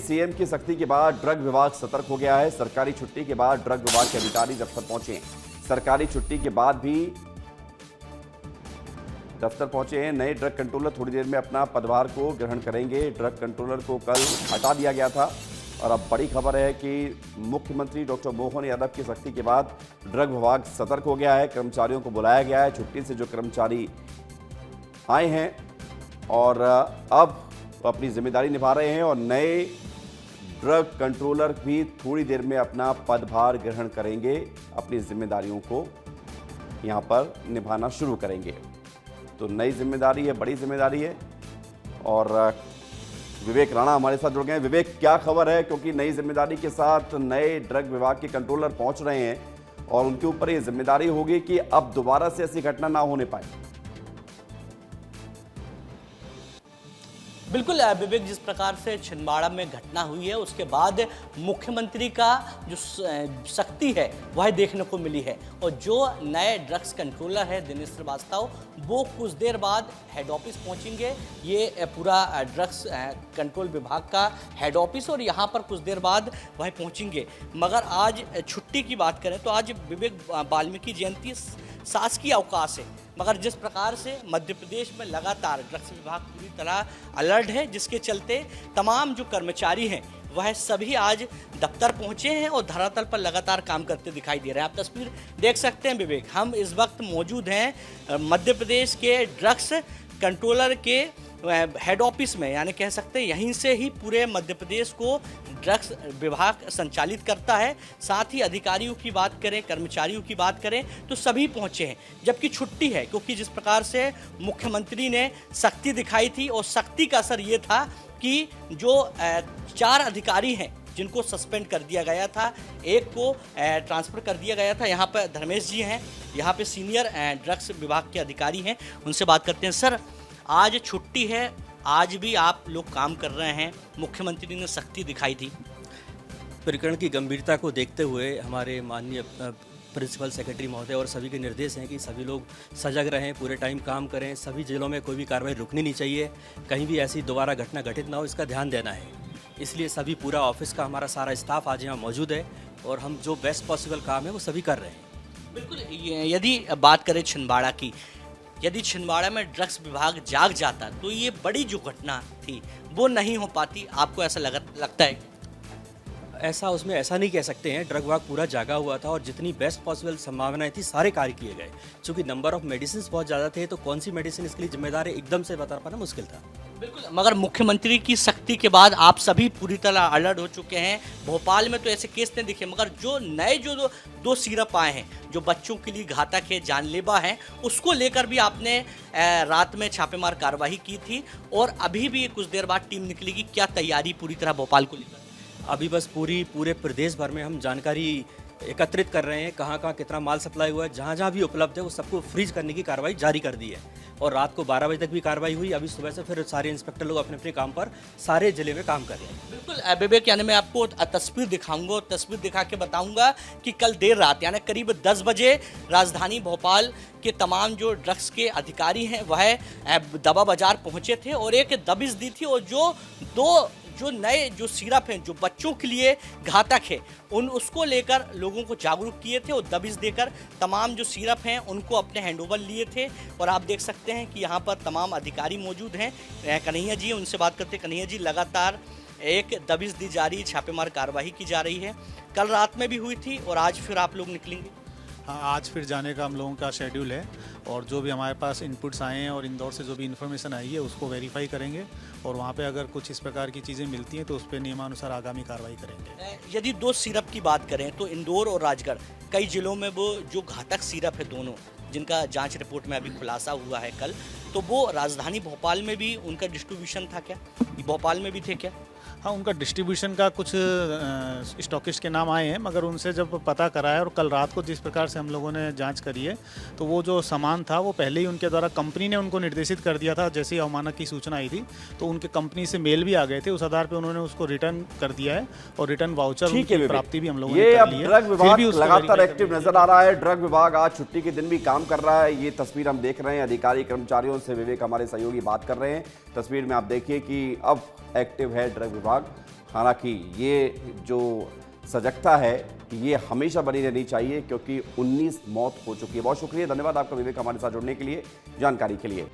CM की सख्ती के बाद ड्रग विभाग सतर्क हो गया है। सरकारी छुट्टी के बाद ड्रग विभाग के अधिकारी दफ्तर पहुंचे। सरकारी छुट्टी के बाद भी दफ्तर पहुंचे हैं। नए ड्रग कंट्रोलर थोड़ी देर में अपना पदभार को ग्रहण करेंगे। ड्रग कंट्रोलर को कल हटा दिया गया था और अब बड़ी खबर है कि मुख्यमंत्री डॉक्टर मोहन यादव की सख्ती के बाद ड्रग विभाग सतर्क हो गया है। कर्मचारियों को बुलाया गया है। छुट्टी से जो कर्मचारी आए हैं और अब अपनी जिम्मेदारी निभा रहे हैं और नए ड्रग कंट्रोलर भी थोड़ी देर में अपना पदभार ग्रहण करेंगे, अपनी जिम्मेदारियों को यहां पर निभाना शुरू करेंगे। तो नई जिम्मेदारी है, बड़ी जिम्मेदारी है। और विवेक राणा हमारे साथ जुड़ गए हैं। विवेक, क्या खबर है, क्योंकि नई जिम्मेदारी के साथ नए ड्रग विभाग के कंट्रोलर पहुंच रहे हैं और उनके ऊपर ये जिम्मेदारी होगी कि अब दोबारा से ऐसी घटना ना होने पाए। बिल्कुल विवेक, जिस प्रकार से छिंदवाड़ा में घटना हुई है उसके बाद मुख्यमंत्री का जो सख्ती है वह देखने को मिली है और जो नए ड्रग्स कंट्रोलर है दिनेश श्रीवास्तव, वो कुछ देर बाद हेड ऑफिस पहुंचेंगे। ये पूरा ड्रग्स कंट्रोल विभाग का हेड ऑफिस और यहाँ पर कुछ देर बाद वह पहुंचेंगे। मगर आज छुट्टी की बात करें तो आज विवेक वाल्मीकि जयंती शासकीय अवकाश है, मगर जिस प्रकार से मध्य प्रदेश में लगातार ड्रग्स विभाग पूरी तरह अलर्ट है, जिसके चलते तमाम जो कर्मचारी हैं वह सभी आज दफ्तर पहुंचे हैं और धरातल पर लगातार काम करते दिखाई दे रहे हैं। आप तस्वीर देख सकते हैं विवेक, हम इस वक्त मौजूद हैं मध्य प्रदेश के ड्रग्स कंट्रोलर के हेड ऑफिस में, यानी कह सकते हैं यहीं से ही पूरे मध्य प्रदेश को ड्रग्स विभाग संचालित करता है। साथ ही अधिकारियों की बात करें, कर्मचारियों की बात करें तो सभी पहुंचे हैं, जबकि छुट्टी है, क्योंकि जिस प्रकार से मुख्यमंत्री ने सख्ती दिखाई थी और सख्ती का असर ये था कि जो 4 अधिकारी हैं जिनको सस्पेंड कर दिया गया था, एक को ट्रांसफ़र कर दिया गया था। यहाँ पर धर्मेश जी हैं, यहाँ पे सीनियर ड्रग्स विभाग के अधिकारी हैं, उनसे बात करते हैं। सर, आज छुट्टी है, आज भी आप लोग काम कर रहे हैं, मुख्यमंत्री ने सख्ती दिखाई थी। प्रकरण की गंभीरता को देखते हुए हमारे माननीय प्रिंसिपल सेक्रेटरी महोदय और सभी के निर्देश हैं कि सभी लोग सजग रहें, पूरे टाइम काम करें। सभी जिलों में कोई भी कार्रवाई रुकनी नहीं चाहिए, कहीं भी ऐसी दोबारा घटना घटित ना हो, इसका ध्यान देना है। इसलिए सभी पूरा ऑफिस का हमारा सारा स्टाफ आज यहाँ मौजूद है और हम जो बेस्ट पॉसिबल काम है वो सभी कर रहे हैं। बिल्कुल, यदि बात करें छिंदवाड़ा की, यदि छिंदवाड़ा में ड्रग्स विभाग जाग जाता तो ये बड़ी जो घटना थी वो नहीं हो पाती, आपको ऐसा लगता है? ऐसा उसमें ऐसा नहीं कह सकते हैं, ड्रग विभाग पूरा जागा हुआ था और जितनी बेस्ट पॉसिबल संभावनाएं थी सारे कार्य किए गए। चूँकि नंबर ऑफ मेडिसिन बहुत ज़्यादा थे तो कौन सी मेडिसिन इसके लिए जिम्मेदार है एकदम से बता पाना मुश्किल था। बिल्कुल, मगर मुख्यमंत्री की सख्ती के बाद आप सभी पूरी तरह अलर्ट हो चुके हैं। भोपाल में तो ऐसे केस नहीं दिखे, मगर जो नए जो दो सिरप आए हैं जो बच्चों के लिए घातक है, जानलेवा है, उसको लेकर भी आपने रात में छापेमार कार्रवाई की थी और अभी भी कुछ देर बाद टीम निकलेगी। क्या तैयारी पूरी तरह भोपाल को लेकर? अभी बस पूरे प्रदेश भर में हम जानकारी एकत्रित कर रहे हैं, कहाँ कहाँ कितना माल सप्लाई हुआ है, जहाँ जहाँ भी उपलब्ध है वो सबको फ्रीज करने की कार्रवाई जारी कर दी है और रात को 12 बजे तक भी कार्रवाई हुई। अभी सुबह से फिर सारे इंस्पेक्टर लोग अपने अपने काम पर सारे जिले में काम कर रहे हैं। बिल्कुल विवेक, यानी मैं आपको तस्वीर दिखाऊंगा और तस्वीर दिखा के बताऊंगा कि कल देर रात यानी करीब 10 बजे राजधानी भोपाल के तमाम जो ड्रग्स के अधिकारी हैं वह दवा बाजार पहुँचे थे और एक दबिश दी थी और जो नए जो सिरप हैं जो बच्चों के लिए घातक है उसको लेकर लोगों को जागरूक किए थे और दबिश देकर तमाम जो सिरप हैं उनको अपने हैंडओवर लिए थे। और आप देख सकते हैं कि यहाँ पर तमाम अधिकारी मौजूद हैं। कन्हैया जी, उनसे बात करते हैं। कन्हैया जी, लगातार एक दबिश दी जा रही, छापेमार कार्रवाई की जा रही है, कल रात में भी हुई थी और आज फिर आप लोग निकलेंगे? हाँ, आज फिर जाने का हम लोगों का शेड्यूल है और जो भी हमारे पास इनपुट्स आए हैं और इंदौर से जो भी इन्फॉर्मेशन आई है उसको वेरीफाई करेंगे और वहाँ पे अगर कुछ इस प्रकार की चीज़ें मिलती हैं तो उस पर नियमानुसार आगामी कार्रवाई करेंगे। यदि 2 सिरप की बात करें तो इंदौर और राजगढ़, कई जिलों में वो जो घातक सिरप है दोनों, जिनका जांच रिपोर्ट में अभी खुलासा हुआ है कल, तो वो राजधानी भोपाल में भी उनका डिस्ट्रीब्यूशन था क्या? भोपाल में भी थे क्या? हाँ, उनका डिस्ट्रीब्यूशन का कुछ स्टॉकिस्ट के नाम आए हैं, मगर उनसे जब पता करा है और कल रात को जिस प्रकार से हम लोगों ने जांच करी है तो वो जो सामान था वो पहले ही उनके द्वारा कंपनी ने उनको निर्देशित कर दिया था। जैसे ही अवमानना की सूचना आई थी तो उनके कंपनी से मेल भी आ गए थे, उस आधार पे उन्होंने उसको रिटर्न कर दिया है और रिटर्न वाउचर की प्राप्ति भी हम लोगों ने कर ली है। ड्रग विभाग लगातार एक्टिव नजर आ रहा है। ड्रग विभाग आज छुट्टी के दिन भी काम कर रहा है। ये तस्वीर हम देख रहे हैं, अधिकारी कर्मचारियों से विवेक हमारे सहयोगी बात कर रहे हैं। तस्वीर में आप देखिए कि अब एक्टिव है ड्रग विभाग हालांकि ये जो सजगता है ये हमेशा बनी रहनी चाहिए, क्योंकि 19 मौत हो चुकी है। बहुत शुक्रिया, धन्यवाद आपका विवेक, हमारे साथ जुड़ने के लिए, जानकारी के लिए।